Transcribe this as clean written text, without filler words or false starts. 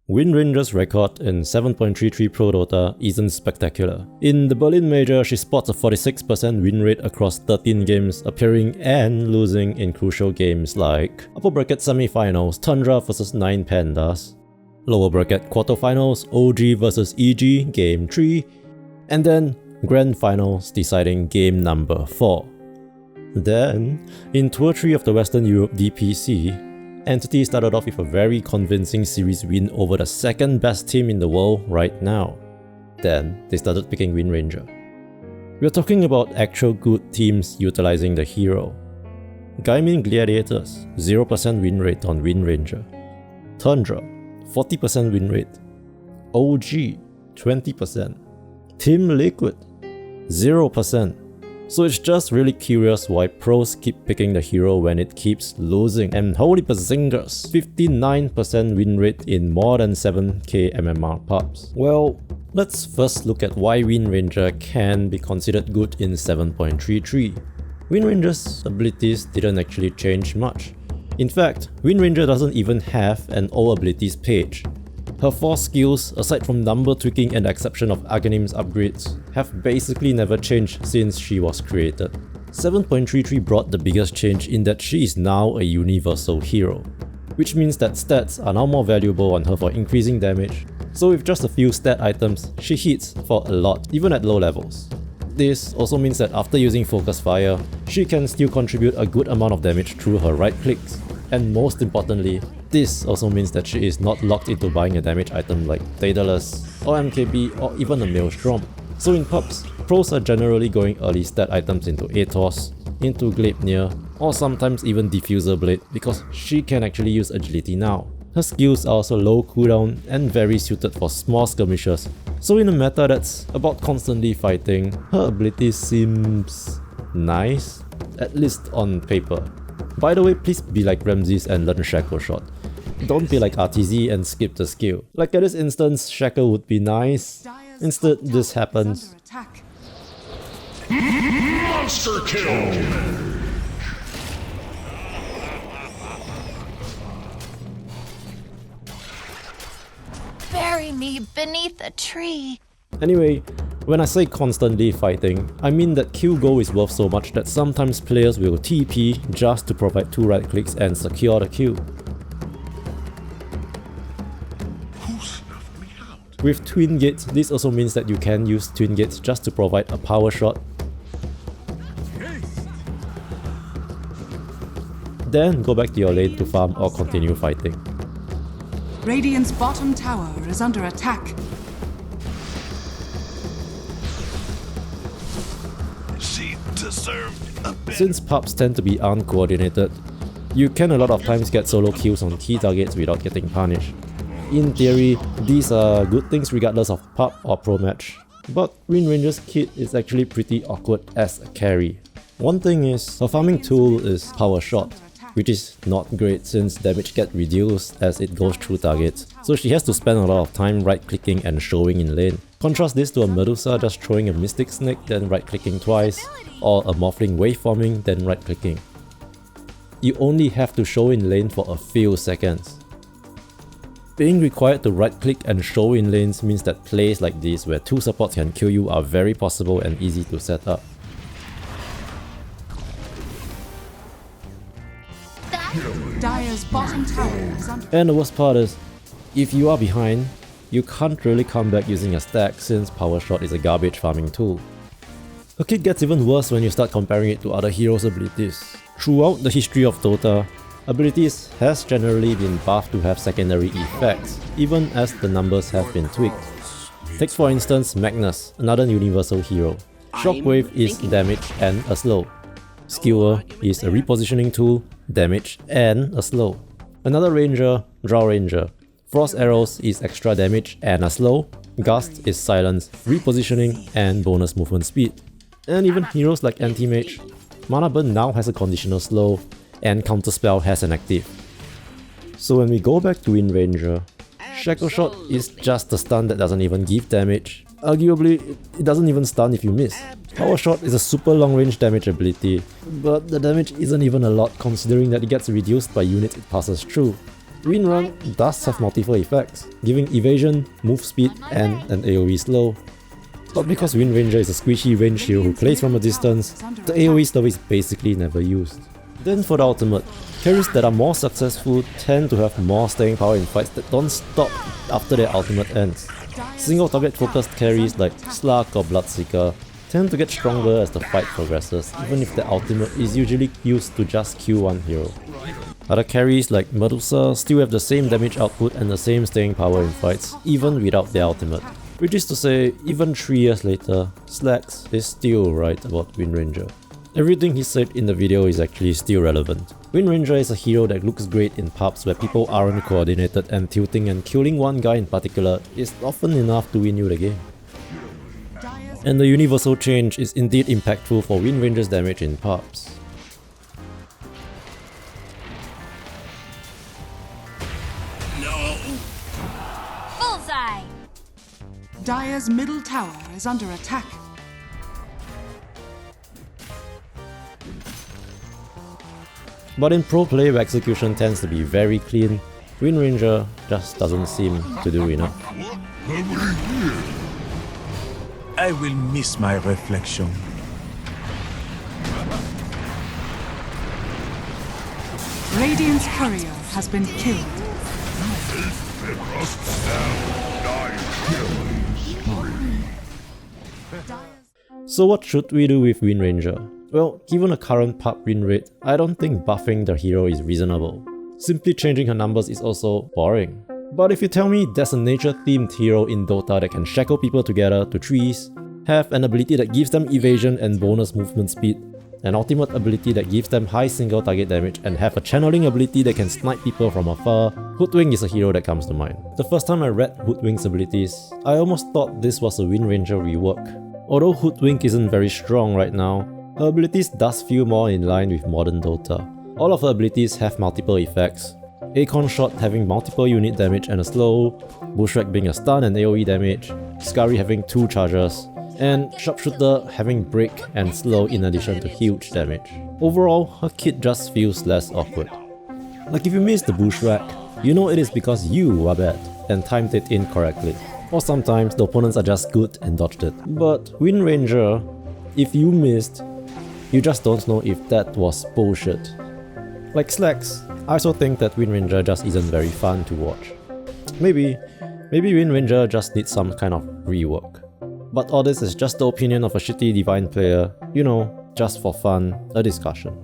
Windranger's record in 7.33 Pro Dota isn't spectacular. In the Berlin Major, she spots a 46% win rate across 13 games, appearing and losing in crucial games like upper bracket semi-finals Tundra vs 9 Pandas, lower bracket quarterfinals OG vs EG game 3, and then grand finals deciding game number 4. Then, in Tour 3 of the Western Europe DPC, Entity started off with a very convincing series win over the second best team in the world right now. Then, they started picking Windranger. We're talking about actual good teams utilizing the hero. Gaimin Gladiators, 0% win rate on Windranger. Tundra, 40% win rate. OG, 20%. Team Liquid, 0%. So it's just really curious why pros keep picking the hero when it keeps losing. And holy bazingers, 59% win rate in more than 7k MMR pubs. Well, let's first look at why Windranger can be considered good in 7.33. Windranger's abilities didn't actually change much. In fact, Windranger doesn't even have an all abilities page. Her 4 skills, aside from number tweaking and the exception of Aghanim's upgrades, have basically never changed since she was created. 7.33 brought the biggest change in that she is now a universal hero, which means that stats are now more valuable on her for increasing damage, so with just a few stat items, she hits for a lot, even at low levels. This also means that after using Focus Fire, she can still contribute a good amount of damage through her right clicks. And most importantly, this also means that she is not locked into buying a damage item like Daedalus, or MKB, or even a Maelstrom. So in pubs, pros are generally going early stat items into Atos, into Gleipnir, or sometimes even Diffuser Blade because she can actually use agility now. Her skills are also low cooldown and very suited for small skirmishes, so in a meta that's about constantly fighting, her ability seems nice, at least on paper. By the way, please be like Ramses and learn Shackle Shot. Don't be like RTZ and skip the skill. Like at this instance, Shackle would be nice. Instead, this happens. Monster kill! Bury me beneath a tree. Anyway, when I say constantly fighting, I mean that kill goal is worth so much that sometimes players will TP just to provide 2 right clicks and secure the kill. With Twin Gates, this also means that you can use Twin Gates just to provide a power shot. Then go back to your lane to farm or continue fighting. Radiant's bottom tower is under attack. She deserved a bit. Since pubs tend to be uncoordinated, you can a lot of times get solo kills on key targets without getting punished. In theory, these are good things regardless of pub or pro match, but Windranger's kit is actually pretty awkward as a carry. One thing is, her farming tool is Power Shot, which is not great since damage gets reduced as it goes through targets, so she has to spend a lot of time right-clicking and showing in lane. Contrast this to a Medusa just throwing a Mystic Snake then right-clicking twice, or a Morphling waveforming then right-clicking. You only have to show in lane for a few seconds. Being required to right-click and show in lanes means that plays like this where 2 supports can kill you are very possible and easy to set up. Dire's bottom tower is under And the worst part is, if you are behind, you can't really come back using a stack since Power Shot is a garbage farming tool. The kit gets even worse when you start comparing it to other heroes' abilities. Throughout the history of Dota, abilities has generally been buffed to have secondary effects, even as the numbers have been tweaked. Take for instance Magnus, another universal hero. Shockwave is damage and a slow. Skewer is a repositioning tool, damage and a slow. Another ranger, Drow Ranger. Frost Arrows is extra damage and a slow. Gust is silence, repositioning and bonus movement speed. And even heroes like Anti-Mage. Mana Burn now has a conditional slow, and Counterspell has an active. So when we go back to Windranger, Shackle Shot is just a stun that doesn't even give damage. Arguably, it doesn't even stun if you miss. Power Shot is a super long range damage ability, but the damage isn't even a lot considering that it gets reduced by units it passes through. Windrun does have multiple effects, giving evasion, move speed, and an AoE slow. But because Windranger is a squishy range hero who plays from a distance, the AoE slow is basically never used. Then for the ultimate, carries that are more successful tend to have more staying power in fights that don't stop after their ultimate ends. Single target focused carries like Slug or Bloodseeker tend to get stronger as the fight progresses, even if the ultimate is usually used to just kill one hero. Other carries like Medusa still have the same damage output and the same staying power in fights, even without their ultimate. Which is to say, even 3 years later, Slacks is still right about Windranger. Everything he said in the video is actually still relevant. Windranger is a hero that looks great in pubs where people aren't coordinated, and tilting and killing one guy in particular is often enough to win you the game. And the universal change is indeed impactful for Windranger's damage in pubs. Bullseye! Dire's middle tower is under attack. But in pro play where execution tends to be very clean, Windranger just doesn't seem to do enough. I will miss my reflection. Radiant's courier has been killed. So what should we do with Windranger? Well, given the current pub win rate, I don't think buffing the hero is reasonable. Simply changing her numbers is also boring. But if you tell me there's a nature-themed hero in Dota that can shackle people together to trees, have an ability that gives them evasion and bonus movement speed, an ultimate ability that gives them high single target damage, and have a channeling ability that can snipe people from afar, Hoodwink is a hero that comes to mind. The first time I read Hoodwink's abilities, I almost thought this was a Windranger rework. Although Hoodwink isn't very strong right now, her abilities does feel more in line with modern Dota. All of her abilities have multiple effects. Acorn Shot having multiple unit damage and a slow, Bushwhack being a stun and AoE damage, Scurry having 2 charges, and Sharpshooter having break and slow in addition to huge damage. Overall, her kit just feels less awkward. Like if you miss the Bushwhack, you know it is because you are bad and timed it incorrectly. Or sometimes the opponents are just good and dodged it. But Windranger, if you missed, you just don't know if that was bullshit. Like Slacks, I also think that Windranger just isn't very fun to watch. Maybe Windranger just needs some kind of rework. But all this is just the opinion of a shitty divine player, you know, just for fun, a discussion.